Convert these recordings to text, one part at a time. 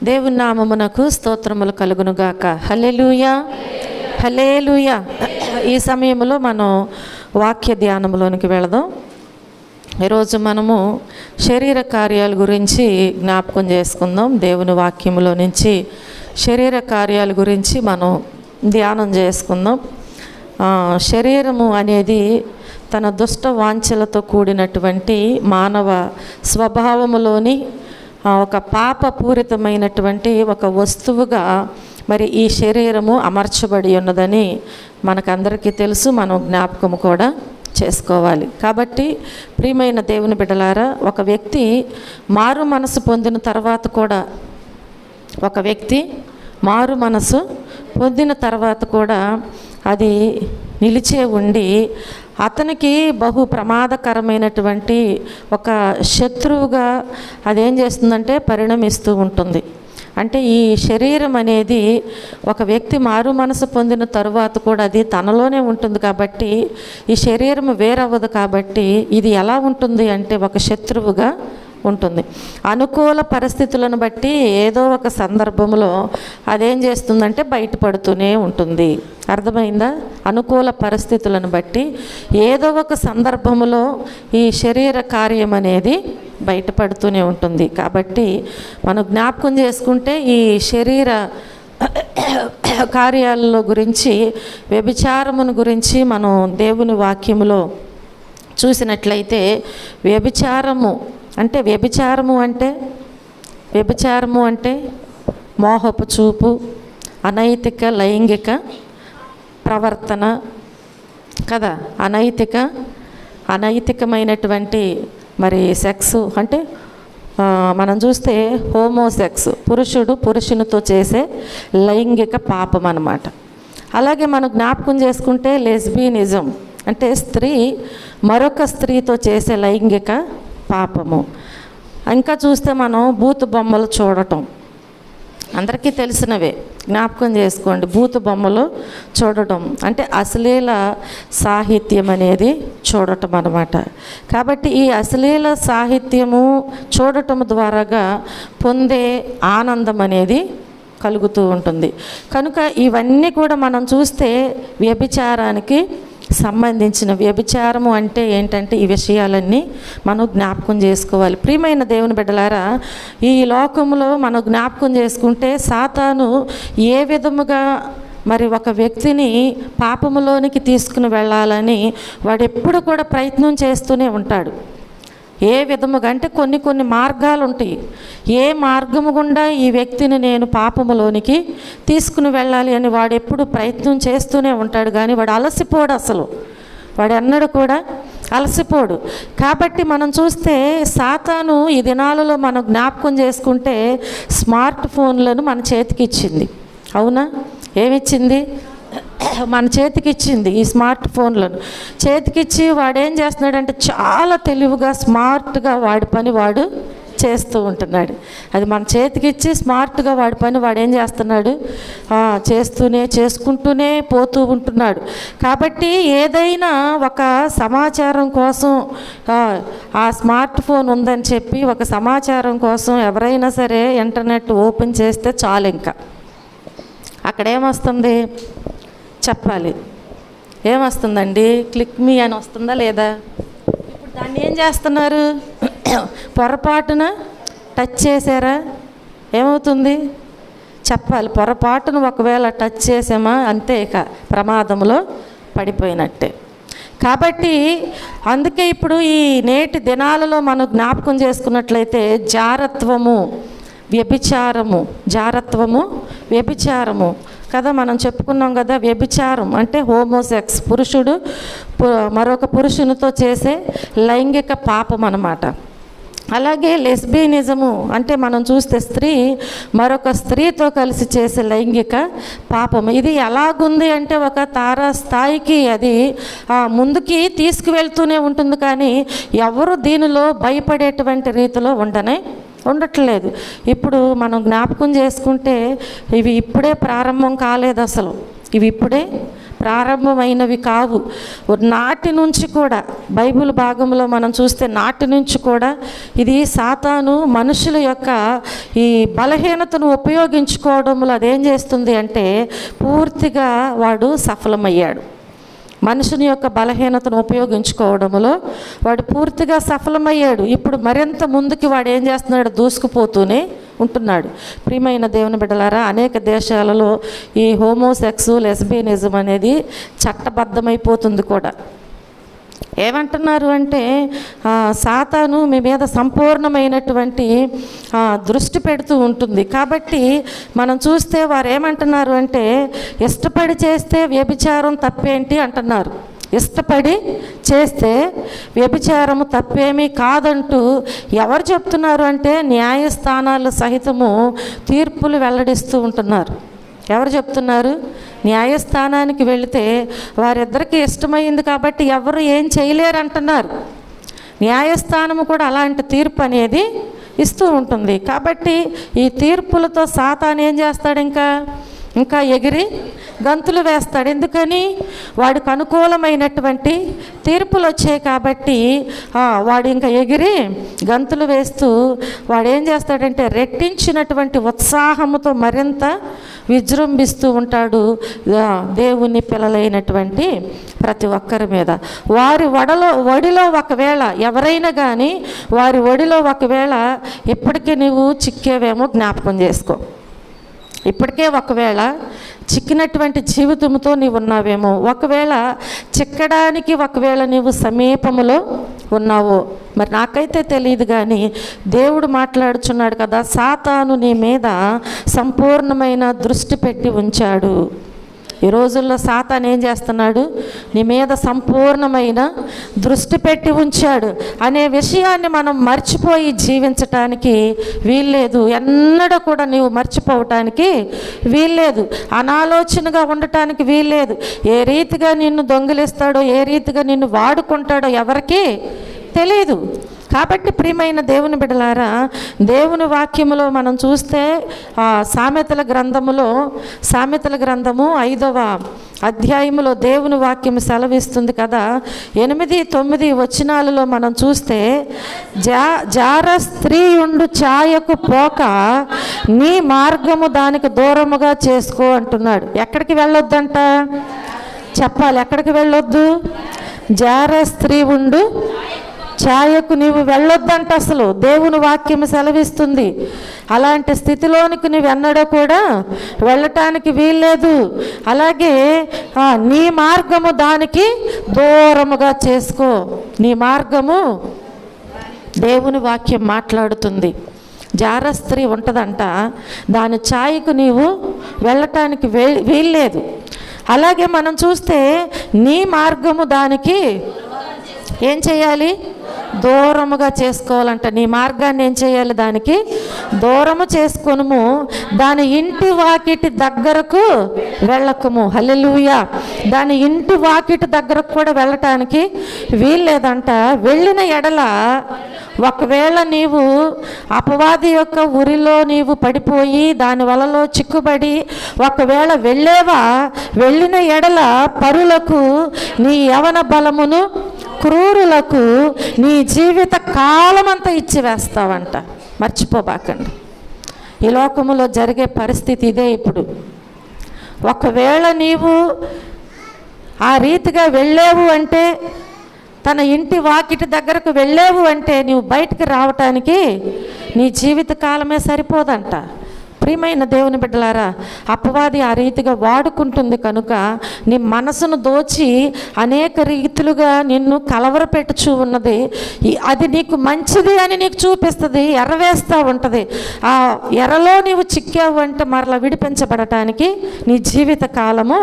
దేవుని నామమునకు స్తోత్రములు కలుగునుగాక. హల్లెలూయా, హల్లెలూయా. ఈ సమయంలో మనం వాక్య ధ్యానంలోనికి వెళదాం. ఈరోజు మనము శరీర కార్యాల గురించి జ్ఞాపకం చేసుకుందాం. దేవుని వాక్యములో నుంచి శరీర కార్యాల గురించి మనం ధ్యానం చేసుకుందాం. శరీరము అనేది తన దుష్ట వాంఛలతో కూడినటువంటి మానవ స్వభావములోని ఒక పాపపూరితమైనటువంటి ఒక వస్తువుగా మరి ఈ శరీరము అమర్చబడి ఉన్నదని మనకందరికీ తెలుసు. మనం జ్ఞాపకం కూడా చేసుకోవాలి. కాబట్టి ప్రియమైన దేవుని బిడ్డలారా, ఒక వ్యక్తి మారు మనసు పొందిన తర్వాత కూడా అది నిలిచే ఉండి అతనికి బహు ప్రమాదకరమైనటువంటి ఒక శత్రువుగా అదేం చేస్తుందంటే పరిణమిస్తూ ఉంటుంది. అంటే ఈ శరీరం అనేది ఒక వ్యక్తి మారు మనసు పొందిన తరువాత కూడా అది తనలోనే ఉంటుంది. కాబట్టి ఈ శరీరం వేరవ్వదు. కాబట్టి ఇది ఎలా ఉంటుంది అంటే ఒక శత్రువుగా ఉంటుంది. అనుకూల పరిస్థితులను బట్టి ఏదో ఒక సందర్భంలో అదేం చేస్తుందంటే బయటపడుతూనే ఉంటుంది. అర్థమైందా? అనుకూల పరిస్థితులను బట్టి ఏదో ఒక సందర్భంలో ఈ శరీర కార్యం అనేది బయటపడుతూనే ఉంటుంది. కాబట్టి మనం జ్ఞాపకం చేసుకుంటే ఈ శరీర కార్యాలలో గురించి, వ్యభిచారమును గురించి మనం దేవుని వాక్యములో చూసినట్లయితే వ్యభిచారము అంటే మోహపు చూపు, అనైతిక లైంగిక ప్రవర్తన కదా. అనైతికమైనటువంటి మరి సెక్స్ అంటే మనం చూస్తే హోమోసెక్స్, పురుషుడు పురుషునితో చేసే లైంగిక పాపం అన్నమాట. అలాగే మనం జ్ఞాపకం చేసుకుంటే లెస్బియనిజం అంటే స్త్రీ మరొక స్త్రీతో చేసే లైంగిక పాపము. ఇంకా చూస్తే మనం బూతు బొమ్మలు చూడటం అందరికీ తెలిసినవే. జ్ఞాపకం చేసుకోండి, బూతు బొమ్మలు చూడటం అంటే అశ్లీల సాహిత్యం అనేది చూడటం అన్నమాట. కాబట్టి ఈ అశ్లీల సాహిత్యము చూడటం ద్వారాగా పొందే ఆనందం అనేది కలుగుతూ ఉంటుంది. కనుక ఇవన్నీ కూడా మనం చూస్తే వ్యభిచారానికి సంబంధించిన, వ్యభిచారము అంటే ఏంటంటే ఈ విషయాలన్నీ మనం జ్ఞాపకం చేసుకోవాలి. ప్రియమైన దేవుని బిడ్డలారా, ఈ లోకంలో మనం జ్ఞాపకం చేసుకుంటే సాతాను ఏ విధముగా మరి ఒక వ్యక్తిని పాపములోనికి తీసుకుని వెళ్ళాలని వాడు ఎప్పుడు కూడా ప్రయత్నం చేస్తూనే ఉంటాడు. ఏ విధముగా అంటే కొన్ని మార్గాలు ఉంటాయి. ఏ మార్గము గుండా ఈ వ్యక్తిని నేను పాపములోనికి తీసుకుని వెళ్ళాలి అని వాడు ఎప్పుడు ప్రయత్నం చేస్తూనే ఉంటాడు. కానీ వాడు అలసిపోడు, అసలు వాడు ఎన్నడూ కూడా అలసిపోడు. కాబట్టి మనం చూస్తే సాతాను ఈ దినాలలో మనం జ్ఞాపకం చేసుకుంటే స్మార్ట్ ఫోన్లను మన చేతికి ఇచ్చింది. అవునా? ఏమిచ్చింది? మన చేతికి ఇచ్చింది. ఈ స్మార్ట్ ఫోన్లను చేతికిచ్చి వాడు ఏం చేస్తున్నాడంటే చాలా తెలివిగా స్మార్ట్గా వాడి పని వాడు చేస్తూ ఉంటున్నాడు. అది మన చేతికిచ్చి స్మార్ట్గా వాడి పని వాడు ఏం చేస్తున్నాడు, చేసుకుంటూనే పోతూ ఉంటున్నాడు. కాబట్టి ఏదైనా ఒక సమాచారం కోసం ఆ స్మార్ట్ ఫోన్ ఉందని చెప్పి ఒక సమాచారం కోసం ఎవరైనా సరే ఇంటర్నెట్ ఓపెన్ చేస్తే చాలు, ఇంకా అక్కడ ఏమొస్తుంది చెప్పాలి. ఏమొస్తుందండి? క్లిక్ మీ అని వస్తుందా లేదా? ఇప్పుడు దాన్ని ఏం చేస్తున్నారు? పొరపాటున టచ్ చేశారా? ఏమవుతుంది చెప్పాలి. పొరపాటును ఒకవేళ టచ్ చేసామా అంతే, ఇక ప్రమాదంలో పడిపోయినట్టే. కాబట్టి అందుకే ఇప్పుడు ఈ నేటి దినాలలో మనం జ్ఞాపకం చేసుకున్నట్లయితే వ్యభిచారము కదా మనం చెప్పుకున్నాం కదా. వ్యభిచారం అంటే హోమోసెక్స్, పురుషుడు మరొక పురుషునితో చేసే లైంగిక పాపం అన్నమాట. అలాగే లెస్బియనిజము అంటే మనం చూస్తే స్త్రీ మరొక స్త్రీతో కలిసి చేసే లైంగిక పాపం. ఇది ఎలాగుంది అంటే ఒక తారా స్థాయికి అది ముందుకి తీసుకువెళ్తూనే ఉంటుంది. కానీ ఎవరు దీనిలో భయపడేటువంటి రీతిలో ఉండట్లేదు. ఇప్పుడు మనం జ్ఞాపకం చేసుకుంటే ఇవి ఇప్పుడే ప్రారంభం కాలేదు, అసలు ఇవి ఇప్పుడే ప్రారంభమైనవి కావు. నాటి నుంచి కూడా బైబిల్ భాగంలో మనం చూస్తే నాటి నుంచి కూడా ఇది సాతాను మనుషుల యొక్క ఈ బలహీనతను ఉపయోగించుకోవడంలో అదేం చేస్తుంది అంటే పూర్తిగా వాడు సఫలమయ్యాడు. మనుషుని యొక్క బలహీనతను ఉపయోగించుకోవడంలో వాడు పూర్తిగా సఫలమయ్యాడు. ఇప్పుడు మరింత ముందుకి వాడు ఏం చేస్తున్నాడు, దూసుకుపోతూనే ఉంటున్నాడు. ప్రియమైన దేవుని బిడ్డలారా, అనేక దేశాలలో ఈ హోమోసెక్స్, లెస్బియనిజం అనేది చట్టబద్ధమైపోతుంది కూడా. ఏమంటున్నారు అంటే సాతాను మీ మీద సంపూర్ణమైనటువంటి దృష్టి పెడుతూ ఉంటుంది. కాబట్టి మనం చూస్తే వారు ఏమంటున్నారు అంటే ఇష్టపడి చేస్తే వ్యభిచారం తప్పేంటి అంటున్నారు. ఇష్టపడి చేస్తే వ్యభిచారము తప్పేమీ కాదంటూ ఎవరు చెప్తున్నారు అంటే న్యాయస్థానాలు సహితము తీర్పులు వెల్లడిస్తూ ఉంటున్నారు. ఎవరు చెప్తున్నారు? న్యాయస్థానానికి వెళితే వారిద్దరికీ ఇష్టమైంది కాబట్టి ఎవరు ఏం చేయలేరు అంటున్నారు. న్యాయస్థానము కూడా అలాంటి తీర్పు అనేది ఇస్తూ ఉంటుంది. కాబట్టి ఈ తీర్పులతో సాతాను ఏం చేస్తాడు, ఇంకా ఎగిరి గంతులు వేస్తాడు. ఎందుకని? వాడికి అనుకూలమైనటువంటి తీర్పులు వచ్చాయి కాబట్టి వాడు ఇంకా ఎగిరి గంతులు వేస్తూ వాడు ఏం చేస్తాడంటే రెట్టించినటువంటి ఉత్సాహముతో మరింత విజృంభిస్తూ ఉంటాడు దేవుని పిల్లలైనటువంటి ప్రతి ఒక్కరి మీద. వారి ఒడిలో ఒకవేళ ఎవరైనా కానీ వారి ఒడిలో ఒకవేళ ఇప్పటికీ నువ్వు చిక్కేవేమో జ్ఞాపకం చేసుకో. ఇప్పటికే ఒకవేళ చిక్కినటువంటి జీవితంతో నీవు ఉన్నావేమో, ఒకవేళ చిక్కడానికి ఒకవేళ నీవు సమీపములో ఉన్నావో మరి నాకైతే తెలియదు. కానీ దేవుడు మాట్లాడుచున్నాడు కదా, సాతాను నీ మీద సంపూర్ణమైన దృష్టి పెట్టి ఉంచాడు. ఈ రోజుల్లో సాతాను ఏం చేస్తున్నాడు, నీ మీద సంపూర్ణమైన దృష్టి పెట్టి ఉంచాడు అనే విషయాన్ని మనం మర్చిపోయి జీవించటానికి వీల్లేదు. ఎన్నడూ కూడా నీవు మర్చిపోవటానికి వీల్లేదు. అనాలోచనగా ఉండటానికి వీల్లేదు. ఏ రీతిగా నిన్ను దొంగిలిస్తాడో, ఏ రీతిగా నిన్ను వాడుకుంటాడో ఎవరికీ తెలియదు. కాబట్టి ప్రియమైన దేవుని బిడ్డలారా, దేవుని వాక్యములో మనం చూస్తే సామెతల గ్రంథము 5వ అధ్యాయములో దేవుని వాక్యం సెలవిస్తుంది కదా. 8, 9 వచనాలలో మనం చూస్తే జార స్త్రీ ఉండు ఛాయకు పోక నీ మార్గము దానికి దూరముగా చేసుకో అంటున్నాడు. ఎక్కడికి వెళ్ళొద్దంట చెప్పాలి. ఎక్కడికి వెళ్ళొద్దు? జార స్త్రీ ఉండు ఛాయకు నీవు వెళ్ళొద్దంట. అసలు దేవుని వాక్యం సెలవిస్తుంది. అలాంటి స్థితిలోనికి నువ్వు ఎన్నడూ కూడా వెళ్ళటానికి వీల్లేదు. అలాగే నీ మార్గము దానికి దూరముగా చేసుకో. నీ మార్గము దేవుని వాక్యం మాట్లాడుతుంది. జార స్త్రీ ఉంటుందంట, దాని ఛాయకు నీవు వెళ్ళటానికి వీల్లేదు. అలాగే మనం చూస్తే నీ మార్గము దానికి ఏం చేయాలి? దూరముగా చేసుకోవాలంట. నీ మార్గాన్ని ఏం చేయాలి? దానికి దూరము చేసుకొనుము, దాని ఇంటి వాకిటి దగ్గరకు వెళ్ళకము. హల్లెలూయా. దాని ఇంటి వాకిటి దగ్గరకు కూడా వెళ్ళటానికి వీల్లేదంట. వెళ్ళిన ఎడల ఒకవేళ నీవు అపవాది యొక్క ఉరిలో నీవు పడిపోయి దాని వలలో చిక్కుబడి ఒకవేళ వెళ్ళిన ఎడల పరులకు నీ యవన బలమును, క్రూరులకు నీ జీవిత కాలమంతా ఇచ్చివేస్తావంట. మర్చిపోబాకండి. ఈ లోకములో జరిగే పరిస్థితి ఇదే. ఇప్పుడు ఒకవేళ నీవు ఆ రీతిగా వెళ్ళేవు అంటే, తన ఇంటి వాకిటి దగ్గరకు వెళ్ళేవు అంటే నీవు బయటికి రావటానికి నీ జీవిత కాలమే సరిపోదంట. ప్రియమైన దేవుని బిడ్డలారా, అపవాది ఆ రీతిగా వాడుకుంటుంది కనుక నీ మనసును దోచి అనేక రీతులుగా నిన్ను కలవరపెట్టుచూ ఉన్నది. అది నీకు మంచిది అని నీకు చూపిస్తుంది, ఎర్రవేస్తూ ఉంటుంది. ఆ ఎర్రలో నీవు చిక్కావు అంటే మరలా విడిపించబడటానికి నీ జీవిత కాలము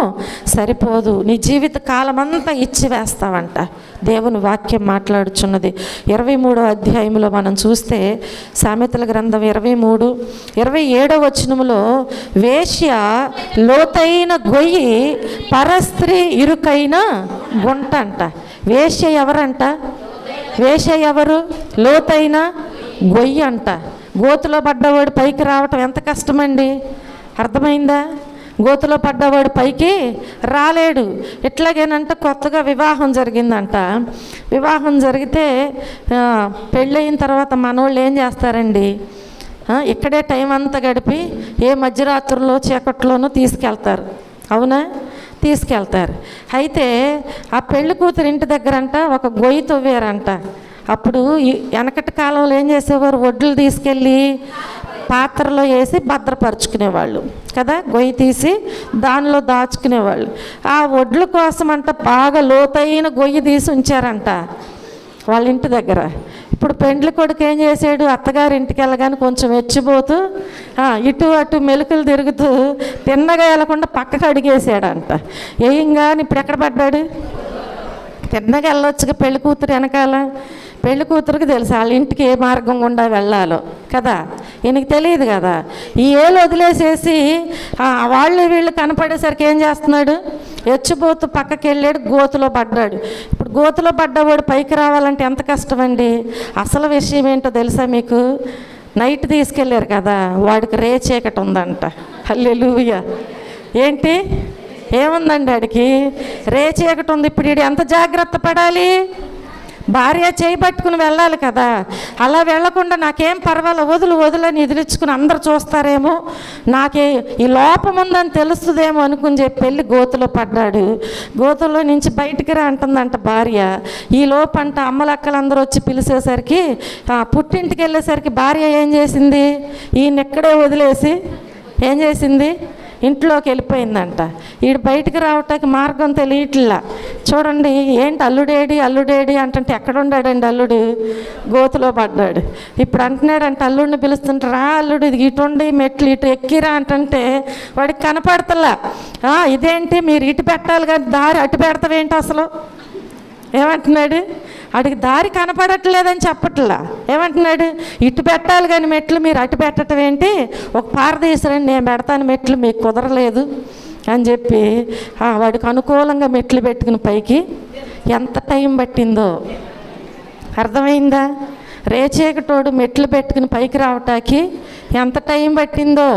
సరిపోదు. నీ జీవిత కాలం అంతా ఇచ్చివేస్తావంట. దేవుని వాక్యం మాట్లాడుచున్నది. 23వ అధ్యాయంలో మనం చూస్తే సామెతల గ్రంథం 23:27 వచనములో వేశ్య లోతైన గొయ్యి, పరస్త్రీ ఇరుకైన గుంట అంట. వేశ్య ఎవరంట? వేశ్య ఎవరు? లోతైన గొయ్యి అంట. గోతులో పడ్డవాడు పైకి రావటం ఎంత కష్టమండి. అర్థమైందా? గోతులో పడ్డవాడు పైకి రాలేడు. ఇట్లాగేనంట కొత్తగా వివాహం జరిగిందంట. వివాహం జరిగితే పెళ్ళయిన తర్వాత మనోళ్ళు ఏం చేస్తారండి, ఇక్కడే టైం అంతా గడిపి ఏ మధ్యరాత్రుల్లో చీకట్లోనూ తీసుకెళ్తారు. అవునా? తీసుకెళ్తారు. అయితే ఆ పెళ్లి కూతురు ఇంటి దగ్గరంట ఒక గొయ్యి తవ్వారంట. అప్పుడు వెనకటి కాలంలో ఏం చేసేవారు, వడ్లు తీసుకెళ్ళి పాత్రలో వేసి భద్రపరుచుకునేవాళ్ళు కదా, గొయ్యి తీసి దానిలో దాచుకునేవాళ్ళు. ఆ వడ్ల కోసం అంట బాగా లోతైన గొయ్యి తీసి ఉంచారంట వాళ్ళ ఇంటి దగ్గర. ఇప్పుడు పెండ్లి కొడుకు ఏం చేశాడు, అత్తగారి ఇంటికి వెళ్ళగానే కొంచెం వెచ్చిపోతూ ఇటు అటు మెలుకలు తిరుగుతూ తిన్నగా వెళ్ళకుండా పక్కకు అడిగేసాడంట. ఏంగాని ఇప్పుడు ఎక్కడ పడ్డాడు, తిన్నగా వెళ్ళొచ్చుగా పెళ్లి కూతురు వెనకాల. పెళ్లి కూతురికి తెలుసు వాళ్ళ ఇంటికి ఏ మార్గం గుండా వెళ్ళాలో కదా, ఈయనకి తెలియదు కదా. ఈ ఏళ్ళు వదిలేసేసి వాళ్ళు వీళ్ళు కనపడేసరికి ఏం చేస్తున్నాడు, ఎచ్చిపోతూ పక్కకి వెళ్ళాడు, గోతులో పడ్డాడు. ఇప్పుడు గోతులో పడ్డవాడు పైకి రావాలంటే ఎంత కష్టమండి. అసలు విషయం ఏంటో తెలుసా మీకు, నైట్ తీసుకెళ్ళారు కదా, వాడికి రేచీకటి ఉందంట. హల్లెలూయా. ఏంటి ఏముందండి వాడికి, రేచీకటి ఉంది. ఇప్పుడు వీడు ఎంత జాగ్రత్త పడాలి, భార్య చేయి పట్టుకుని వెళ్ళాలి కదా. అలా వెళ్లకుండా నాకేం పర్వాలేదు వదులని ఎదిరించుకుని అందరు చూస్తారేమో, నాకే ఈ లోపం ఉందని తెలుస్తుందేమో అనుకుని చెప్పి వెళ్ళి గోతులో పడ్డాడు. గోతులో నుంచి బయటికి రా అంటుందంట భార్య. ఈ లోపంట అమ్మలక్కలందరూ వచ్చి పిలిచేసరికి పుట్టింటికి వెళ్ళేసరికి భార్య ఏం చేసింది, ఈయన ఎక్కడే వదిలేసి ఏం చేసింది, ఇంట్లోకి వెళ్ళిపోయిందంట. ఈడు బయటికి రావటానికి మార్గం తెలియట్లా. చూడండి ఏంటి అల్లుడేడి అంటుంటే ఎక్కడ ఉండాడండి అల్లుడు, గోతులో పడ్డాడు. ఇప్పుడు అంటున్నాడంట అల్లుడిని పిలుస్తుంటే, రా అల్లుడు ఇది ఇటుండి మెట్లు ఇటు ఎక్కిరా అంటుంటే వాడికి కనపడతలా. ఇదేంటి మీరు ఇటు పెట్టాలి కానీ దారి అటు పెడతావేంటి అసలు, ఏమంటున్నాడు, అడిగి దారి కనపడట్లేదని చెప్పట్లా. ఏమంటున్నాడు, ఇటు పెట్టాలి కానీ మెట్లు మీరు అటు పెట్టడం ఏంటి, ఒక పారదీసరండి నేను పెడతాను మెట్లు, మీకు కుదరలేదు అని చెప్పి వాడికి అనుకూలంగా మెట్లు పెట్టుకుని పైకి ఎంత టైం పట్టిందో అర్థమైందా. రేచీకటోడు మెట్లు పెట్టుకుని పైకి రావటానికి ఎంత టైం పట్టిందో.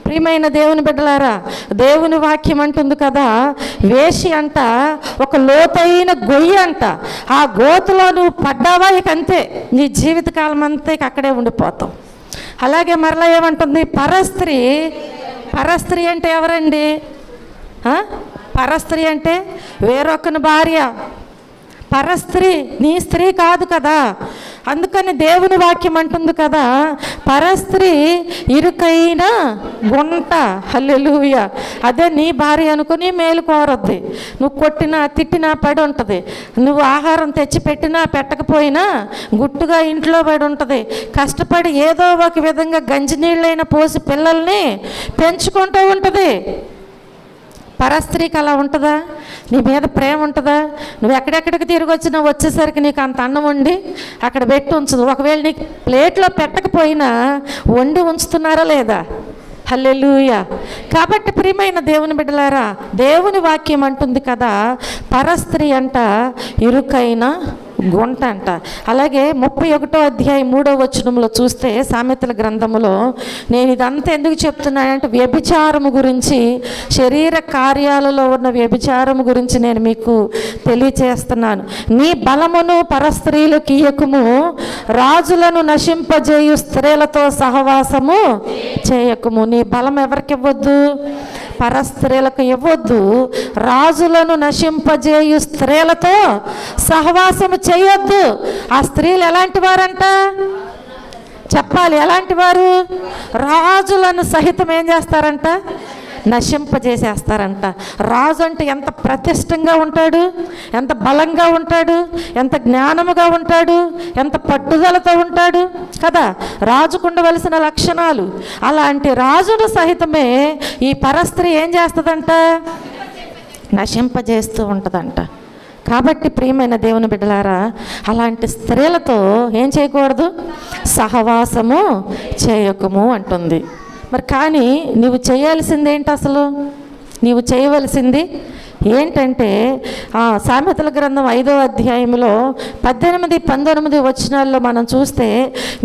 ప్రియమైన దేవుని బిడ్డలారా, దేవుని వాక్యం అంటుంది కదా, వేషి అంట ఒక లోతైన గొయ్యి అంట. ఆ గోతులో నువ్వు పడ్డావా ఇక అంతే, నీ జీవితకాలం అంతా ఇక అక్కడే ఉండిపోతావు. అలాగే మరలా ఏమంటుంది, పరస్త్రీ అంటే ఎవరండి, పరస్త్రీ అంటే వేరొకని భార్య. పరస్త్రీ నీ స్త్రీ కాదు కదా. అందుకని దేవుని వాక్యం అంటుంది కదా, పరస్త్రీ ఇరుకైన గుంట. హల్లెలూయా. అదే నీ భార్య అనుకుని మేలు కోరద్ది. నువ్వు కొట్టినా తిట్టినా పడి ఉంటుంది, నువ్వు ఆహారం తెచ్చి పెట్టినా పెట్టకపోయినా గుట్టుగా ఇంట్లో పడి ఉంటుంది. కష్టపడి ఏదో ఒక విధంగా గంజినీళ్ళైనా పోసి పిల్లల్ని పెంచుకుంటూ ఉంటుంది. పరస్త్రీకి అలా ఉంటుందా, నీ మీద ప్రేమ ఉంటుందా? నువ్వు ఎక్కడెక్కడికి తిరిగి వచ్చినా వచ్చేసరికి నీకు అంత అన్నం వండి అక్కడ పెట్టి ఉంచదు. ఒకవేళ నీకు ప్లేట్లో పెట్టకపోయినా వండి ఉంచుతున్నారా లేదా? హల్లెలూయా. కాబట్టి ప్రియమైన దేవుని బిడ్డలారా, దేవుని వాక్యం అంటుంది కదా, పరస్త్రీ అంట ఇరుకైన గుంట అంట. అలాగే 31వ అధ్యాయం 3వ వచనంలో చూస్తే సామెతల గ్రంథములో, నేను ఇదంతా ఎందుకు చెప్తున్నానంటే వ్యభిచారము గురించి, శరీర కార్యాలలో ఉన్న వ్యభిచారము గురించి నేను మీకు తెలియచేస్తున్నాను. నీ బలమును పరస్త్రీలకు ఇయ్యకుము, రాజులను నశింపజేయు స్త్రీలతో సహవాసము చేయకుము. నీ బలం ఎవరికి ఇవ్వద్దు, పరస్త్రీలకు ఇవ్వద్దు. రాజులను నశింపజేయు స్త్రీలతో సహవాసము చేయొద్దు. ఆ స్త్రీలు ఎలాంటి వారంట చెప్పాలి, ఎలాంటి వారు? రాజులను సహితం ఏం చేస్తారంట, నశింపజేసేస్తారంట. రాజు అంటే ఎంత ప్రతిష్టంగా ఉంటాడు, ఎంత బలంగా ఉంటాడు, ఎంత జ్ఞానముగా ఉంటాడు, ఎంత పట్టుదలతో ఉంటాడు కదా, రాజుకు ఉండవలసిన లక్షణాలు. అలాంటి రాజును సహితమే ఈ పరస్త్రీ ఏం చేస్తుందంట, నశింపజేస్తూ ఉంటుందంట. కాబట్టి ప్రియమైన దేవుని బిడ్డలారా, అలాంటి స్త్రీలతో ఏం చేయకూడదు, సహవాసము చేయకము అంటుంది. మరి కానీ నువ్వు చేయాల్సింది ఏంటి, అసలు నీవు చేయవలసింది ఏంటంటే సామెతల గ్రంథం 5వ అధ్యాయంలో 18-19 వచనాల్లో మనం చూస్తే,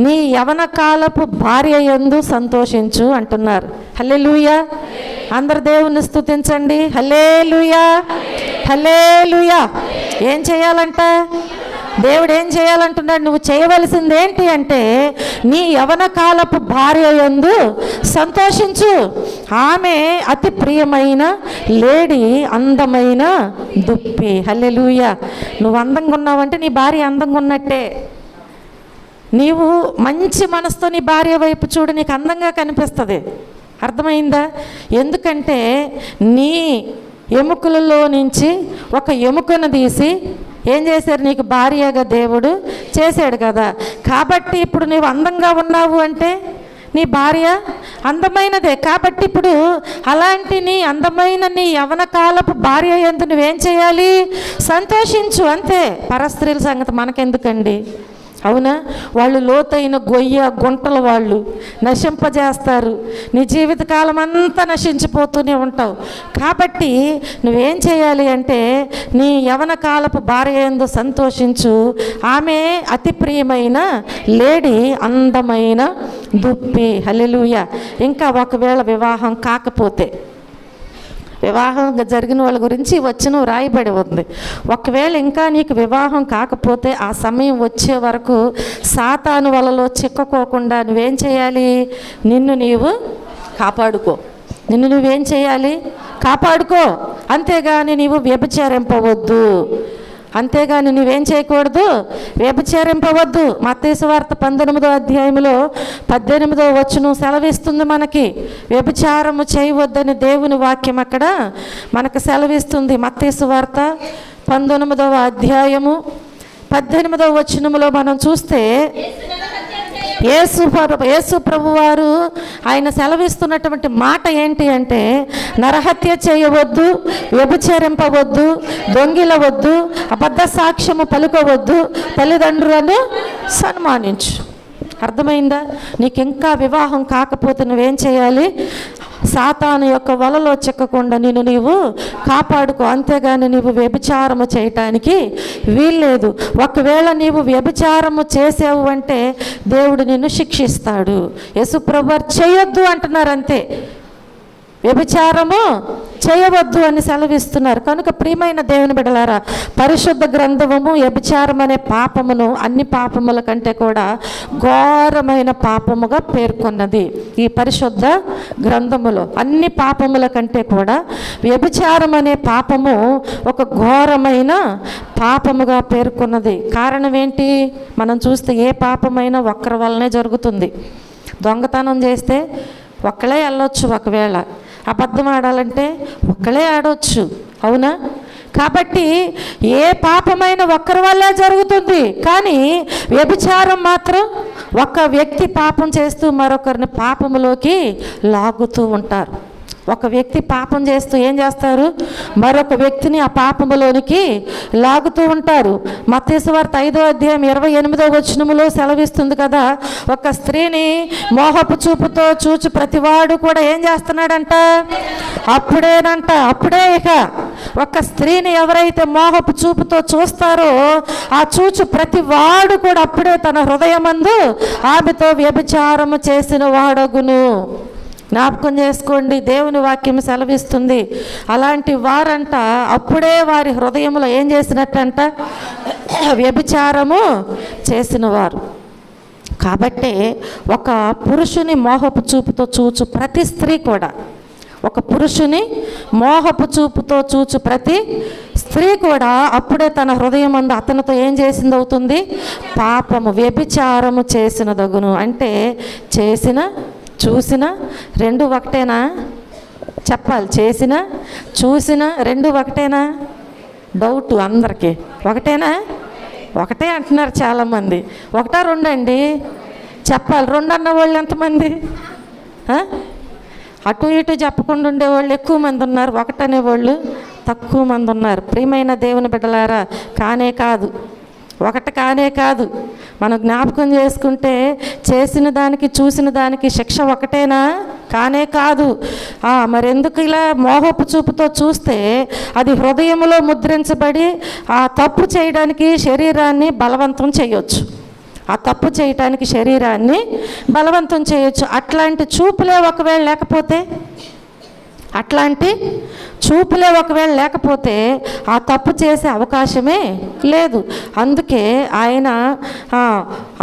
నీ యవన కాలపు భార్య యందు సంతోషించు అంటున్నారు. హల్లెలూయా. అందరు దేవుణ్ణి స్తుతించండి. హల్లెలూయా, హల్లెలూయా. ఏం చేయాలంట? దేవుడు ఏం చేయాలంటున్నాడు? నువ్వు చేయవలసింది ఏంటి అంటే నీ యవన కాలపు భార్య యందు సంతోషించు. ఆమె అతి ప్రియమైన లేడి, అందమైన దుప్పి. హల్లెలూయా. నువ్వు అందంగా ఉన్నావంటే నీ భార్య అందంగా ఉన్నట్టే. నీవు మంచి మనసుతో నీ భార్య వైపు చూడు, నీకు అందంగా కనిపిస్తుంది. అర్థమైందా? ఎందుకంటే నీ ఎముకలలో నుంచి ఒక ఎముకను తీసి ఏం చేశారు? నీకు భార్యగా దేవుడు చేశాడు కదా. కాబట్టి ఇప్పుడు నీవు అందంగా ఉన్నావు అంటే నీ భార్య అందమైనదే. కాబట్టి ఇప్పుడు అలాంటి నీ అందమైన నీ యవన కాలపు భార్య యందు నువ్వేం చేయాలి? సంతోషించు, అంతే. పరస్త్రీల సంగతి మనకెందుకండి? అవునా? వాళ్ళు లోతైన గొయ్య గుంటలు, వాళ్ళు నశింపజేస్తారు. నీ జీవితకాలం అంతా నశించిపోతూనే ఉంటావు. కాబట్టి నువ్వేం చేయాలి అంటే నీ యవన కాలపు భార్య యందు సంతోషించు. ఆమె అతి ప్రియమైన లేడి, అందమైన దుప్పి. హల్లెలూయా. ఇంకా ఒకవేళ వివాహం కాకపోతే, వివాహం జరిగిన వాళ్ళ గురించి వచనం రాయబడి ఉంది. ఒకవేళ ఇంకా నీకు వివాహం కాకపోతే ఆ సమయం వచ్చే వరకు సాతాను వలలో చిక్కుకోకుండా నువ్వేం చేయాలి? నిన్ను నీవు కాపాడుకో. నిన్ను నువ్వేం చేయాలి? కాపాడుకో. అంతేగాని నీవు వ్యభిచారింపవద్దు. అంతేగాని నువ్వేం చేయకూడదు? వ్యభిచారింపవద్దు. మత్తయి సువార్త 19వ అధ్యాయంలో 18వ వచనం సెలవిస్తుంది మనకి. వ్యభిచారము చేయవద్దని దేవుని వాక్యం అక్కడ మనకు సెలవిస్తుంది. మత్తయి సువార్త 19వ అధ్యాయము 18వ వచనములో మనం చూస్తే యేసు ప్రభు వారు ఆయన సెలవిస్తున్నటువంటి మాట ఏంటి అంటే నరహత్య చేయవద్దు, వ్యభిచరింపవద్దు, దొంగిలవద్దు, అబద్ధ సాక్ష్యము పలుకవద్దు, తల్లిదండ్రులను సన్మానించు. అర్థమైందా? నీకు ఇంకా వివాహం కాకపోతే నువ్వేం చేయాలి? సాతాను యొక్క వలలో చిక్కకుండా నిన్ను నీవు కాపాడుకో. అంతేగాని నీవు వ్యభిచారము చేయటానికి వీల్లేదు. ఒకవేళ నీవు వ్యభిచారము చేసావు అంటే దేవుడు నిన్ను శిక్షిస్తాడు. యేసుప్రభు చేయొద్దు అంటున్నారు, అంతే. వ్యభిచారము చేయవద్దు అని సెలవిస్తున్నారు. కనుక ప్రియమైన దేవుని బిడ్డలారా, పరిశుద్ధ గ్రంథము వ్యభిచారం అనే పాపమును అన్ని పాపముల కంటే కూడా ఘోరమైన పాపముగా పేర్కొన్నది. ఈ పరిశుద్ధ గ్రంథములో అన్ని పాపముల కంటే కూడా వ్యభిచారం అనే పాపము ఒక ఘోరమైన పాపముగా పేర్కొన్నది. కారణం ఏంటి? మనం చూస్తే ఏ పాపమైనా ఒక్కరి వల్లనే జరుగుతుంది. దొంగతనం చేస్తే ఒక్కలే వెళ్ళొచ్చు, ఒకవేళ అబద్ధం ఆడాలంటే ఒక్కలే ఆడవచ్చు. అవునా? కాబట్టి ఏ పాపమైన ఒక్కరి వల్లే జరుగుతుంది. కానీ వ్యభిచారం మాత్రం ఒక వ్యక్తి పాపం చేస్తూ మరొకరిని పాపములోకి లాగుతూ ఉంటారు. ఒక వ్యక్తి పాపం చేస్తూ ఏం చేస్తారు? మరొక వ్యక్తిని ఆ పాపములోనికి లాగుతూ ఉంటారు. మత్తయి సువార్త 5వ అధ్యాయం 28వ వచనములో సెలవిస్తుంది కదా, ఒక స్త్రీని మోహపు చూపుతో చూచు ప్రతివాడు కూడా ఏం చేస్తున్నాడంట? అప్పుడే ఇక ఒక స్త్రీని ఎవరైతే మోహపు చూపుతో చూస్తారో ఆ చూచు ప్రతి వాడు కూడా అప్పుడే తన హృదయమందు ఆమెతో వ్యభిచారము చేసిన వాడగును. జ్ఞాపకం చేసుకోండి, దేవుని వాక్యం సెలవిస్తుంది. అలాంటి వారంట అప్పుడే వారి హృదయంలో ఏం చేసినట్టంట? వ్యభిచారము చేసిన వారు. కాబట్టి ఒక పురుషుని మోహపు చూపుతో చూచు ప్రతి స్త్రీ కూడా, ఒక పురుషుని మోహపు చూపుతో చూచు ప్రతి స్త్రీ కూడా అప్పుడే తన హృదయం అందు అతనితో ఏం చేసింది అవుతుంది? పాపము, వ్యభిచారము చేసినదగును. అంటే చేసిన చూసిన రెండు ఒకటేనా? చెప్పాలి. చేసిన చూసిన రెండు ఒకటేనా? డౌట్ అందరికీ. ఒకటేనా? ఒకటే అంటున్నారు చాలామంది. ఒకటా రెండండి? చెప్పాలి. రెండు అన్న వాళ్ళు ఎంతమంది? అటు ఇటు చెప్పకుండా ఉండేవాళ్ళు ఎక్కువ మంది ఉన్నారు, ఒకటనేవాళ్ళు తక్కువ మంది ఉన్నారు. ప్రియమైన దేవుని బిడ్డలారా, కానే కాదు, ఒకటి కానే కాదు. మనం జ్ఞాపకం చేసుకుంటే చేసిన దానికి చూసిన దానికి శిక్ష ఒకటేనా? కానే కాదు. మరెందుకు ఇలా మోహపు చూపుతో చూస్తే అది హృదయంలో ముద్రించబడి ఆ తప్పు చేయడానికి శరీరాన్ని బలవంతం చేయొచ్చు. ఆ తప్పు చేయటానికి శరీరాన్ని బలవంతం చేయొచ్చు. అట్లాంటి చూపులే ఒకవేళ లేకపోతే అట్లాంటి చూపులే ఒకవేళ లేకపోతే ఆ తప్పు చేసే అవకాశమే లేదు. అందుకే ఆయన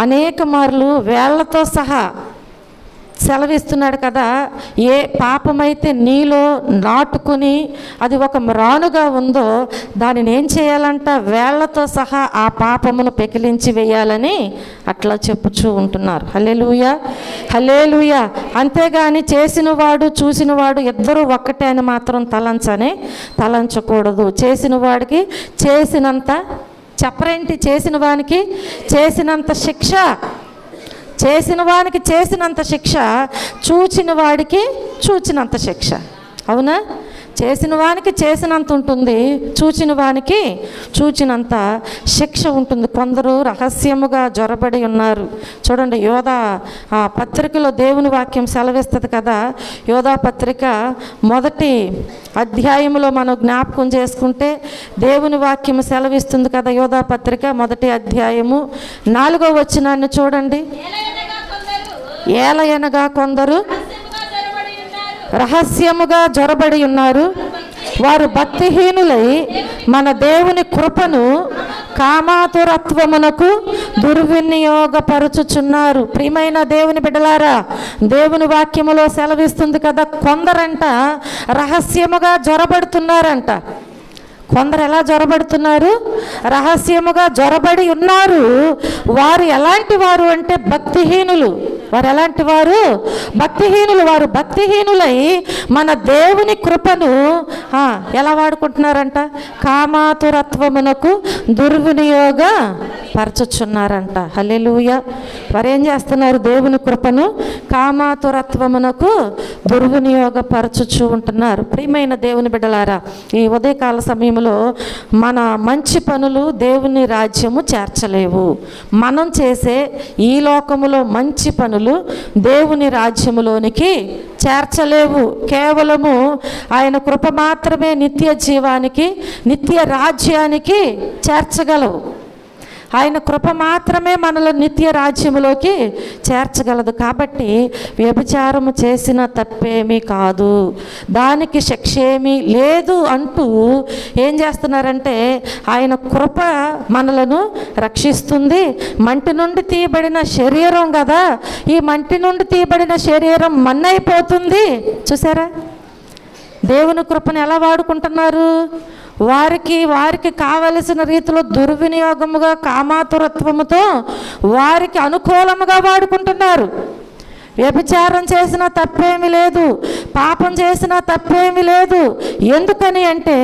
అనేక మార్లు వేళ్లతో సహా సెలవిస్తున్నాడు కదా, ఏ పాపమైతే నీలో నాటుకుని అది ఒక మ్రానుగా ఉందో దానిని ఏం చేయాలంట, వేళ్లతో సహా ఆ పాపమును పెకిలించి వేయాలని అట్లా చెప్పుచూ ఉంటున్నారు. హల్లెలూయా, హల్లెలూయా. అంతేగాని చేసినవాడు చూసినవాడు ఇద్దరూ ఒక్కటే అని మాత్రం తలంచకూడదు. చేసిన వాడికి చేసినంత చెప్పరేంటి, చేసిన వానికి చేసినంత శిక్ష, చేసిన వానికి చేసినంత శిక్ష, చూచిన వాడికి చూచినంత శిక్ష. అవునా? చేసిన వానికి చేసినంత ఉంటుంది, చూచిన వానికి చూచినంత శిక్ష ఉంటుంది. కొందరు రహస్యముగా జొరబడి ఉన్నారు. చూడండి, యోధా పత్రికలో దేవుని వాక్యం సెలవిస్తుంది కదా. యోధా పత్రిక 1వ అధ్యాయంలో మనం జ్ఞాపకం చేసుకుంటే దేవుని వాక్యం సెలవిస్తుంది కదా. యోధా పత్రిక 1వ అధ్యాయము 4వ వచనాన్ని చూడండి. ఏలయనగా కొందరు రహస్యముగా జొరబడి ఉన్నారు, వారు భక్తిహీనులై మన దేవుని కృపను కామాతురత్వమునకు దుర్వినియోగపరుచుచున్నారు. ప్రియమైన దేవుని బిడ్డలారా, దేవుని వాక్యములో సెలవిస్తుంది కదా, కొందరంట రహస్యముగా జొరబడుతున్నారంట. కొందరు ఎలా జొరబడుతున్నారు? రహస్యముగా జొరబడి ఉన్నారు. వారు ఎలాంటి వారు అంటే భక్తిహీనులు. వారు ఎలాంటి వారు? భక్తిహీనులు. వారు భక్తిహీనులై మన దేవుని కృపను ఎలా వాడుకుంటున్నారంట? కామాతురత్వమునకు దుర్వినియోగ పరచుచున్నారంట. హల్లెలూయా. వారు ఏం చేస్తున్నారు? దేవుని కృపను కామాతురత్వమునకు దుర్వినియోగ పరచుచూ ఉంటున్నారు. ప్రియమైన దేవుని బిడ్డలారా, ఈ ఉదయకాల సమయంలో మన మంచి పనులు దేవుని రాజ్యము చేర్చలేవు. మనం చేసే ఈ లోకములో మంచి పనులు దేవుని రాజ్యములోనికి చేర్చలేవు. కేవలము ఆయన కృప మాత్రమే నిత్య జీవానికి, నిత్య రాజ్యానికి చేర్చగలవు. ఆయన కృప మాత్రమే మనలో నిత్య రాజ్యములోకి చేర్చగలదు. కాబట్టి వ్యభిచారము చేసిన తప్పేమీ కాదు, దానికి శిక్ష ఏమీ లేదు అంటూ ఏం చేస్తున్నారంటే, ఆయన కృప మనలను రక్షిస్తుంది. మంటి నుండి తీయబడిన శరీరం కదా, ఈ మంటి నుండి తీయబడిన శరీరం మన్నైపోతుంది. చూసారా దేవుని కృపను ఎలా వాడుకుంటున్నారు? వారికి కావలసిన రీతిలో దుర్వినియోగముగా, కామాతురత్వముతో వారికి అనుకూలముగా వాడుకుంటున్నారు. వ్యభిచారం చేసినా తప్పేమీ లేదు, పాపం చేసినా తప్పేమీ లేదు. ఎందుకని అంటే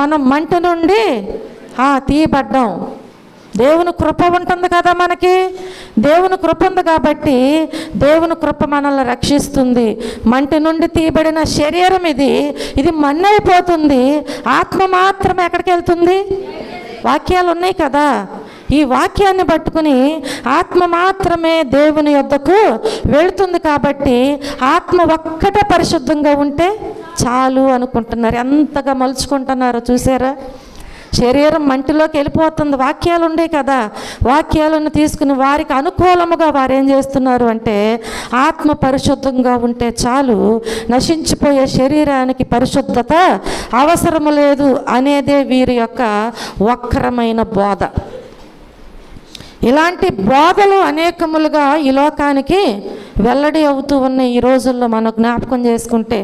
మనం మంట నుండి తీయబడ్డాం. దేవుని కృప ఉంటుంది కదా మనకి. దేవుని కృప ఉంది కాబట్టి దేవుని కృప మనల్ని రక్షిస్తుంది. మంటి నుండి తీయబడిన శరీరం ఇది మన్నైపోతుంది. ఆత్మ మాత్రం ఎక్కడికి వెళ్తుంది? వాక్యాలు ఉన్నాయి కదా, ఈ వాక్యాన్ని పట్టుకుని ఆత్మ మాత్రమే దేవుని యొద్దకు వెళుతుంది. కాబట్టి ఆత్మ ఒక్కటే పరిశుద్ధంగా ఉంటే చాలు అనుకుంటున్నారు. ఎంతగా మలుచుకుంటున్నారో చూసారా? శరీరం మంటిలోకి వెళ్ళిపోతుంది. వాక్యాలు ఉండే కదా, వాక్యాలను తీసుకుని వారికి అనుకూలముగా వారు ఏం చేస్తున్నారు అంటే, ఆత్మ పరిశుద్ధంగా ఉంటే చాలు, నశించిపోయే శరీరానికి పరిశుద్ధత అవసరము లేదు అనేదే వీరి యొక్క వక్రమైన బోధ. ఇలాంటి బోధలు అనేకములుగా ఈ లోకానికి వెల్లడి అవుతూ ఉన్నాయి. ఈ రోజుల్లో మనం జ్ఞాపకం చేసుకుంటే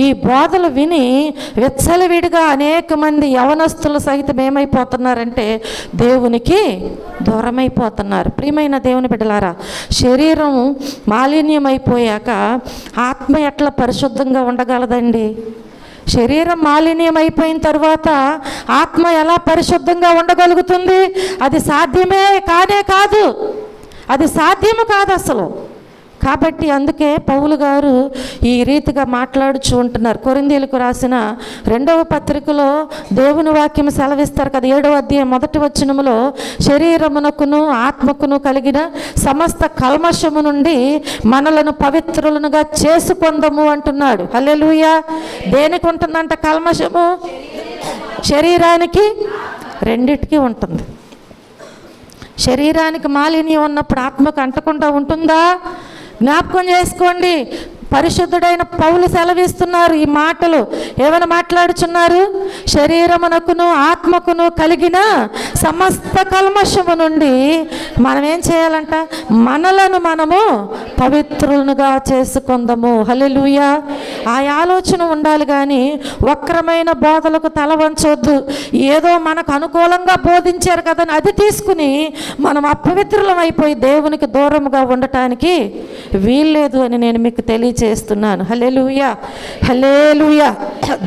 ఈ బోధలు విని విచ్చలవిడిగా అనేక మంది యవనస్తులు సహితం ఏమైపోతున్నారంటే దేవునికి దూరమైపోతున్నారు. ప్రియమైన దేవుని బిడ్డలారా, శరీరం మాలిన్యమైపోయాక ఆత్మ ఎట్లా పరిశుద్ధంగా ఉండగలదండి? శరీరం మాలిన్యం అయిపోయిన తర్వాత ఆత్మ ఎలా పరిశుద్ధంగా ఉండగలుగుతుంది? అది సాధ్యమే కాదు, అది సాధ్యము కాదు అసలు. కాబట్టి అందుకే పౌలు గారు ఈ రీతిగా మాట్లాడుచూ ఉంటున్నారు. కొరింథీయులకు రాసిన 2వ పత్రికలో దేవుని వాక్యం సెలవిస్తారు కదా, 7వ అధ్యాయం 1వ వచనములో, శరీరమునకును ఆత్మకును కలిగిన సమస్త కల్మషము నుండి మనలను పవిత్రులనుగా చేసుకొందము అంటున్నాడు. హల్లెలూయా. దేనికి ఉంటుందంట కల్మషము? శరీరానికి, రెండిటికి ఉంటుంది. శరీరానికి మాలిన్యం ఉన్నప్పుడు ఆత్మకు అంటకుండా ఉంటుందా? జ్ఞాపకం చేసుకోండి. పరిశుద్ధుడైన పౌలు సెలవిస్తున్నారు ఈ మాటలు. ఏమైనా మాట్లాడుచున్నారు? శరీరమునకును ఆత్మకును కలిగిన సమస్త కల్మషము నుండి మనం ఏం చేయాలంట? మనలను మనము పవిత్రులుగా చేసుకుందాము. హల్లెలూయా. ఆ ఆలోచన ఉండాలి కానీ వక్రమైన బోధలకు తల వంచొద్దు. ఏదో మనకు అనుకూలంగా బోధించారు కదా అది తీసుకుని మనం అపవిత్రులం అయిపోయి దేవునికి దూరముగా ఉండటానికి వీల్లేదు అని నేను మీకు తెలియచేస్తున్నాను. హల్లెలూయా, హల్లెలూయా.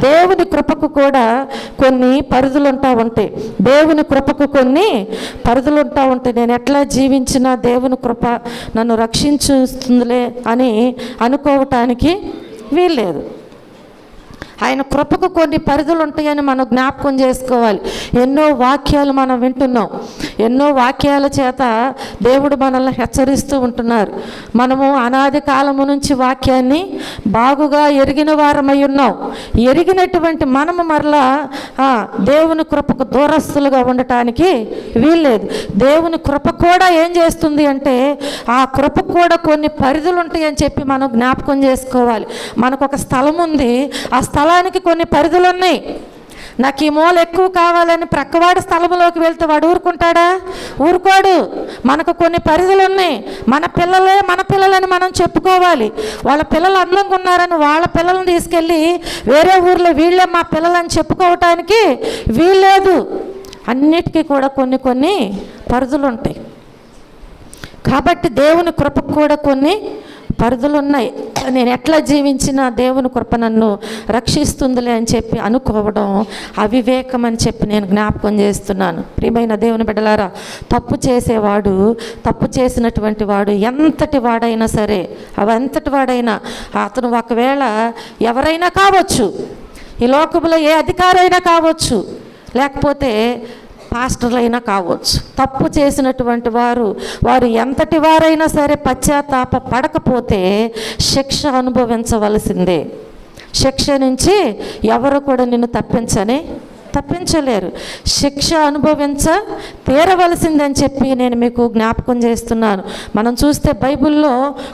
దేవుని కృపకు కూడా కొన్ని పరిధులు ఉంటాయి. దేవుని కృపకు కొన్ని పరిధులు ఉంటాయి. నేను ఎట్లా జీవించినా దేవుని కృప నన్ను రక్షించుతుందిలే అని అనుకోవటానికి వీల్లేదు. ఆయన కృపకు కొన్ని పరిధులు ఉంటాయని మనం జ్ఞాపకం చేసుకోవాలి. ఎన్నో వాక్యాలు మనం వింటున్నాం. ఎన్నో వాక్యాల చేత దేవుడు మనల్ని హెచ్చరిస్తూ ఉంటున్నారు. మనము అనాది కాలము నుంచి వాక్యాన్ని బాగుగా ఎరిగిన వారమై ఉన్నాం. ఎరిగినటువంటి మనము మరలా దేవుని కృపకు దూరస్తులుగా ఉండటానికి వీల్లేదు. దేవుని కృప కూడా ఏం చేస్తుంది అంటే ఆ కృపకు కూడా కొన్ని పరిధులు ఉంటాయని చెప్పి మనం జ్ఞాపకం చేసుకోవాలి. మనకు ఒక స్థలం ఉంది, ఆ స్థలానికి కొన్ని పరిధులు ఉన్నాయి. నాకు ఈ మూల ఎక్కువ కావాలని ప్రక్కవాడి స్థలంలోకి వెళ్తే వాడు ఊరుకుంటాడా? ఊరుకోడు. మనకు కొన్ని పరిధులు ఉన్నాయి. మన పిల్లలని మనం చెప్పుకోవాలి. వాళ్ళ పిల్లలు అందంగా ఉన్నారని వాళ్ళ పిల్లల్ని తీసుకెళ్ళి వేరే ఊర్లో వీళ్ళే మా పిల్లలని చెప్పుకోవటానికి వీల్లేదు. అన్నిటికీ కూడా కొన్ని పరిధులు ఉంటాయి. కాబట్టి దేవుని కృపకు కూడా కొన్ని పరిధులు ఉన్నాయి. నేను ఎట్లా జీవించినా దేవుని కృప నన్ను రక్షిస్తుందిలే అని చెప్పి అనుకోవడం అవివేకం అని చెప్పి నేను జ్ఞాపకం చేస్తున్నాను. ప్రియమైన దేవుని బిడ్డలారా, తప్పు చేసేవాడు, తప్పు చేసినటువంటి వాడు ఎంతటి వాడైనా సరే, ఎంతటి వాడైనా అతను ఒకవేళ ఎవరైనా కావచ్చు, ఈ లోకంలో ఏ అధికారైనా కావచ్చు, లేకపోతే పాస్టర్లైనా కావచ్చు, తప్పు చేసినటువంటి వారు ఎంతటి వారైనా సరే పశ్చాత్తాప పడకపోతే శిక్ష అనుభవించవలసిందే. శిక్ష నుంచి ఎవరు కూడా నిన్ను తప్పించలేరు. శిక్ష తీరవలసిందని చెప్పి నేను మీకు జ్ఞాపకం చేస్తున్నాను. మనం చూస్తే బైబిల్లో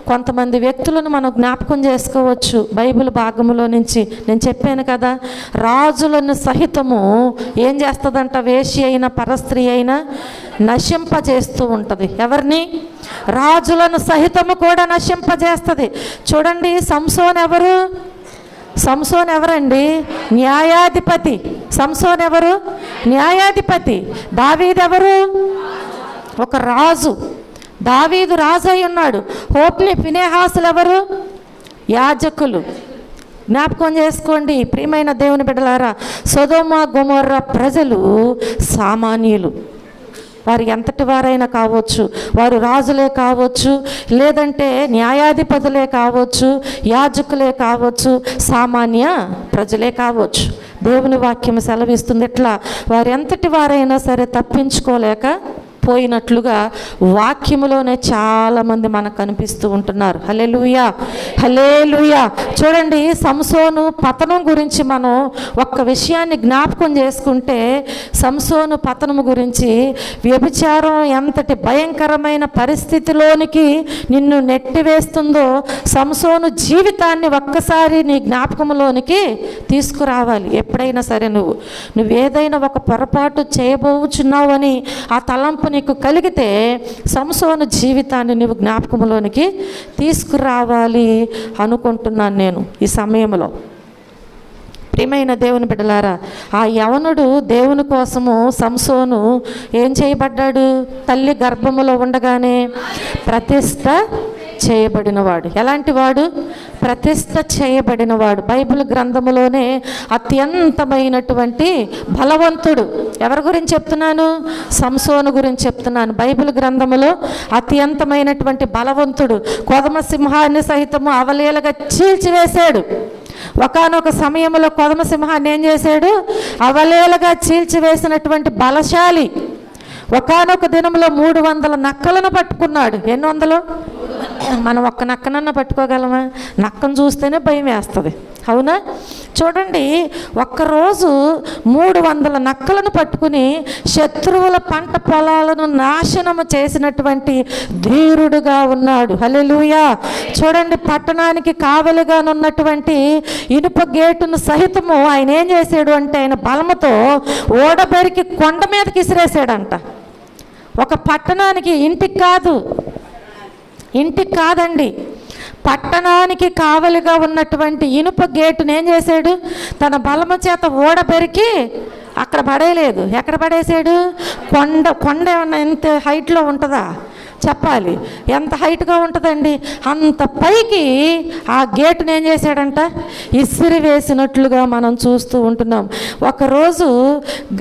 కొంతమంది వ్యక్తులను మనం జ్ఞాపకం చేసుకోవచ్చు. బైబిల్ భాగంలో నుంచి నేను చెప్పాను కదా, రాజులను సహితము ఏం చేస్తుందంట? వేశ్య అయినా పరస్త్రీ అయినా నశింపజేస్తూ ఉంటుంది. ఎవరిని? రాజులను సహితము కూడా నశింపజేస్తుంది. చూడండి, సంసోన్ ఎవరండి? న్యాయాధిపతి. సంసోన్ ఎవరు? న్యాయాధిపతి. దావీదు ఎవరు? ఒక రాజు. దావీదు రాజు అయి ఉన్నాడు. హోప్ని ఫినెహాసులు ఎవరు? యాజకులు. జ్ఞాపకం చేసుకోండి ప్రియమైన దేవుని బిడ్డలారా, సొదొమ గొమొర్రా ప్రజలు సామాన్యులు. వారు ఎంతటి వారైనా కావచ్చు, వారు రాజులే కావచ్చు, లేదంటే న్యాయాధిపతులే కావచ్చు, యాజకులే కావచ్చు, సామాన్య ప్రజలే కావచ్చు. దేవుని వాక్యం సెలవిస్తుంది ఎట్లా? వారు ఎంతటి వారైనా సరే తప్పించుకోలేక పోయినట్లుగా వాక్యములోనే చాలామంది మనకు కనిపిస్తూ ఉంటున్నారు. హల్లెలూయా, హల్లెలూయా. చూడండి, సంసోను పతనం గురించి మనం ఒక్క విషయాన్ని జ్ఞాపకం చేసుకుంటే, సంసోను పతనము గురించి, వ్యభిచారం ఎంతటి భయంకరమైన పరిస్థితిలోనికి నిన్ను నెట్టివేస్తుందో సంసోను జీవితాన్ని ఒక్కసారి నీ జ్ఞాపకంలోనికి తీసుకురావాలి. ఎప్పుడైనా సరే నువ్వేదైనా ఒక పొరపాటు చేయబోచున్నావని ఆ తలంపు నీకు కలిగితే సంసోను జీవితాన్ని నువ్వు జ్ఞాపకంలోనికి తీసుకురావాలి అనుకుంటున్నాను నేను ఈ సమయంలో. ప్రియమైన దేవుని బిడ్డలారా, ఆ యవనుడు దేవుని కోసము సంసోను ఏం చేయబడ్డాడు? తల్లి గర్భములో ఉండగానే ప్రతిష్ట చేయబడినవాడు. ఎలాంటి వాడు? ప్రతిష్ట చేయబడినవాడు. బైబిల్ గ్రంథములోనే అత్యంతమైనటువంటి బలవంతుడు. ఎవరి గురించి చెప్తున్నాను? సంసోను గురించి చెప్తున్నాను. బైబిల్ గ్రంథములో అత్యంతమైనటువంటి బలవంతుడు. కొదమ సింహాన్ని సహితము అవలీలగా చీల్చివేశాడు. ఒకానొక సమయంలో కొదమ సింహాన్ని ఏం చేశాడు? అవలీలగా చీల్చివేసినటువంటి బలశాలి. ఒకానొక దినంలో 300 నక్కలను పట్టుకున్నాడు. ఎన్ని వందలు? మనం ఒక్క నక్కనన్నా పట్టుకోగలమా? నక్కను చూస్తేనే భయం వేస్తుంది, అవునా? చూడండి, ఒక్కరోజు 300 నక్కలను పట్టుకుని శత్రువుల పంట పొలాలను నాశనము చేసినటువంటి ధీరుడుగా ఉన్నాడు. హల్లెలూయా. చూడండి, పట్టణానికి కావలిగా ఉన్నటువంటి ఇనుప గేటును సహితము ఆయన ఏం చేశాడు అంటే ఆయన బలముతో ఓడబెరికి కొండ మీదకి విసిరేసాడంట. ఒక పట్టణానికి, ఇంటికి కాదండి, పట్టణానికి కావలిగా ఉన్నటువంటి ఇనుప గేటును ఏం చేశాడు? తన బలము చేత ఓడబెరికి అక్కడ పడేయలేదు. ఎక్కడ పడేసాడు? కొండ ఏమన్నా ఎంత హైట్లో ఉంటుందా? చెప్పాలి, ఎంత హైట్గా ఉంటుందండి? అంత పైకి ఆ గేటును ఏం చేశాడంట? ఇసిరి వేసినట్లుగా మనం చూస్తూ ఉంటున్నాం. ఒకరోజు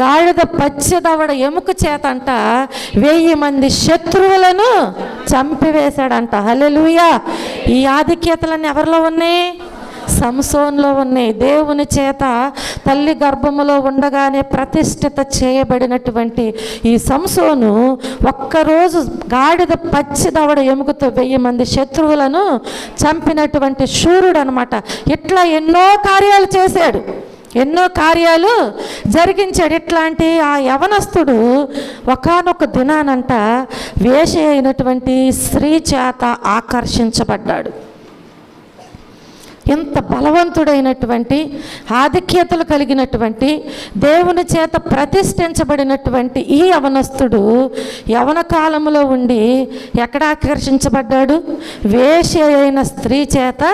గాడిద పచ్చదవడ ఎముక చేతంట 1000 మంది శత్రువులను చంపివేశాడంట. హల్లెలూయా. ఈ ఆధిక్యతలన్నీ ఎవరిలో ఉన్నాయి? సంసోన్లో ఉన్నాయి. దేవుని చేత తల్లి గర్భములో ఉండగానే ప్రతిష్ఠిత చేయబడినటువంటి ఈ సంసోను ఒక్కరోజు గాడిద పచ్చిదవడ ఎముకతో 1000 మంది శత్రువులను చంపినటువంటి శూరుడు అనమాట. ఇట్లా ఎన్నో కార్యాలు చేశాడు, ఎన్నో కార్యాలు జరిగించాడు. ఇట్లాంటి ఆ యవనస్తుడు ఒకానొక దినానంట వేశ్య అయినటువంటి స్త్రీ చేత ఆకర్షించబడ్డాడు. ఎంత బలవంతుడైనటువంటి, ఆధిక్యతలు కలిగినటువంటి, దేవుని చేత ప్రతిష్ఠించబడినటువంటి ఈ యవనస్తుడు యవన కాలంలో ఉండి ఎక్కడ ఆకర్షించబడ్డాడు? వేశ్య అయిన స్త్రీ చేత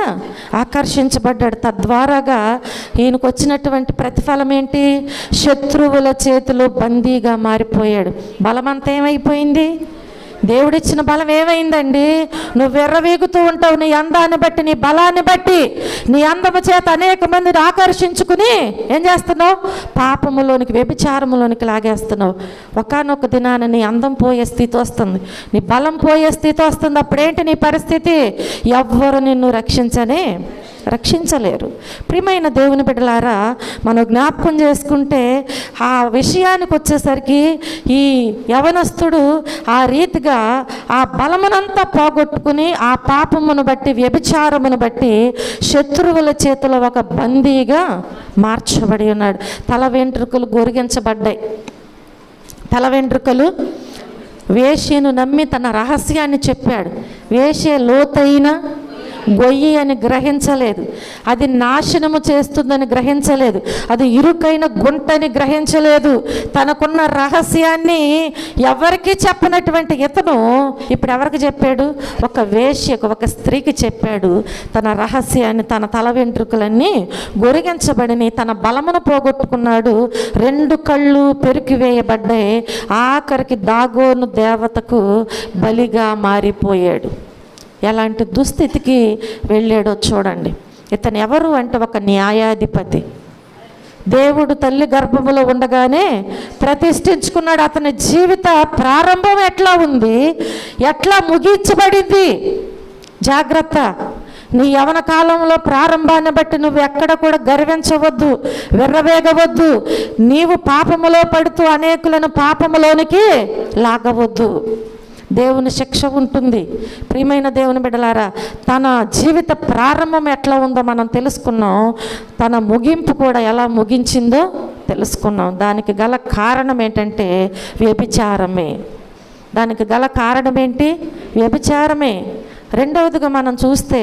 ఆకర్షించబడ్డాడు. తద్వారాగా ఈయనకు వచ్చినటువంటి ప్రతిఫలం ఏంటి? శత్రువుల చేతిలో బందీగా మారిపోయాడు. బలమంతా ఏమైపోయింది? దేవుడిచ్చిన బలం ఏమైందండి? నువ్వు ఎర్రవీగుతూ ఉంటావు నీ అందాన్ని బట్టి, నీ బలాన్ని బట్టి. నీ అందము చేత అనేక మందిని ఆకర్షించుకుని ఏం చేస్తున్నావు? పాపములోనికి, వ్యభిచారములోనికి లాగేస్తున్నావు. ఒకానొక దినాన నీ అందం పోయే స్థితి వస్తుంది, నీ బలం పోయే స్థితి వస్తుంది. అప్పుడేంటి నీ పరిస్థితి? ఎవ్వరు నిన్ను రక్షించలేరు. ప్రియమైన దేవుని బిడ్డలారా, మనం జ్ఞాపకం చేసుకుంటే ఆ విషయానికి వచ్చేసరికి ఈ యవనస్తుడు ఆ రీతిగా ఆ బలమునంతా పోగొట్టుకుని ఆ పాపమును బట్టి, వ్యభిచారమును బట్టి శత్రువుల చేతిలో ఒక బందీగా మార్చబడి ఉన్నాడు. తల వెంట్రుకలు గొరిగించబడ్డాయి. తల వెంట్రుకలు వేశ్యను నమ్మి తన రహస్యాన్ని చెప్పాడు. వేశ్య లోతైన గొయ్యి అని గ్రహించలేదు, అది నాశనము చేస్తుందని గ్రహించలేదు, అది ఇరుకైన గుంటని గ్రహించలేదు. తనకున్న రహస్యాన్ని ఎవరికి చెప్పనటువంటి ఇతను ఇప్పుడు ఎవరికి చెప్పాడు? ఒక వేశ్యకు, ఒక స్త్రీకి చెప్పాడు తన రహస్యాన్ని. తన తల వెంట్రుకలన్నీ గొరిగించబడిని, తన బలమును పోగొట్టుకున్నాడు, 2 కళ్ళు పెరికివేయబడ్డాయి, ఆఖరికి దాగోను దేవతకు బలిగా మారిపోయాడు. ఎలాంటి దుస్థితికి వెళ్ళాడో చూడండి. ఇతను ఎవరు అంటే ఒక న్యాయాధిపతి. దేవుడు తల్లి గర్భములో ఉండగానే ప్రతిష్ఠించుకున్నాడు. అతని జీవిత ప్రారంభం ఎట్లా ఉంది, ఎట్లా ముగించబడింది? జాగ్రత్త. నీ యవన కాలంలో ప్రారంభాన్ని బట్టి నువ్వు ఎక్కడ కూడా గర్వించవద్దు, విర్రవేగవద్దు. నీవు పాపములో పడుతూ అనేకులను పాపములోనికి లాగవద్దు. దేవుని శిక్ష ఉంటుంది. ప్రియమైన దేవుని బిడ్డలారా, తన జీవిత ప్రారంభం ఎట్లా ఉందో మనం తెలుసుకున్నాం, తన ముగింపు కూడా ఎలా ముగించిందో తెలుసుకున్నాం. దానికి గల కారణం ఏంటంటే వ్యభిచారమే. దానికి గల కారణం ఏంటి? వ్యభిచారమే. రెండవదిగా మనం చూస్తే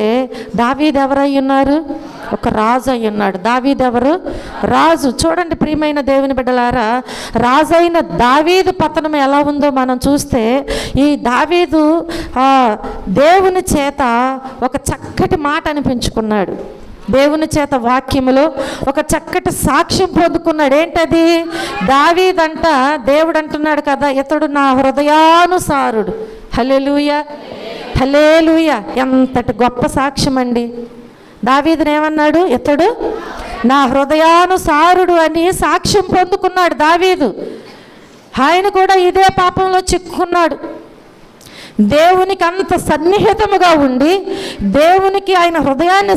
దావీదు ఎవరై ఉన్నారు? ఒక రాజు అయి ఉన్నాడు. దావీదు ఎవరు? రాజు. చూడండి ప్రియమైన దేవుని బిడ్డలారా, రాజు అయిన దావీదు పతనం ఎలా ఉందో మనం చూస్తే, ఈ దావీదు దేవుని చేత ఒక చక్కటి మాట అనిపించుకున్నాడు. దేవుని చేత వాక్యములో ఒక చక్కటి సాక్ష్యం పొందుకున్నాడు. ఏంటది? దావీదంట, దేవుడు అంటున్నాడు కదా, ఇతడు నా హృదయానుసారుడు. హల్లెలూయా, హల్లెలూయా. ఎంతటి గొప్ప సాక్ష్యం అండి. దావీదుని ఏమన్నాడు? ఇతడు నా హృదయానుసారుడు అని సాక్ష్యం పొందుకున్నాడు దావీదు. ఆయన కూడా ఇదే పాపంలో చిక్కుకున్నాడు. దేవునికి అంత సన్నిహితముగా ఉండి దేవునికి ఆయన హృదయాన్ని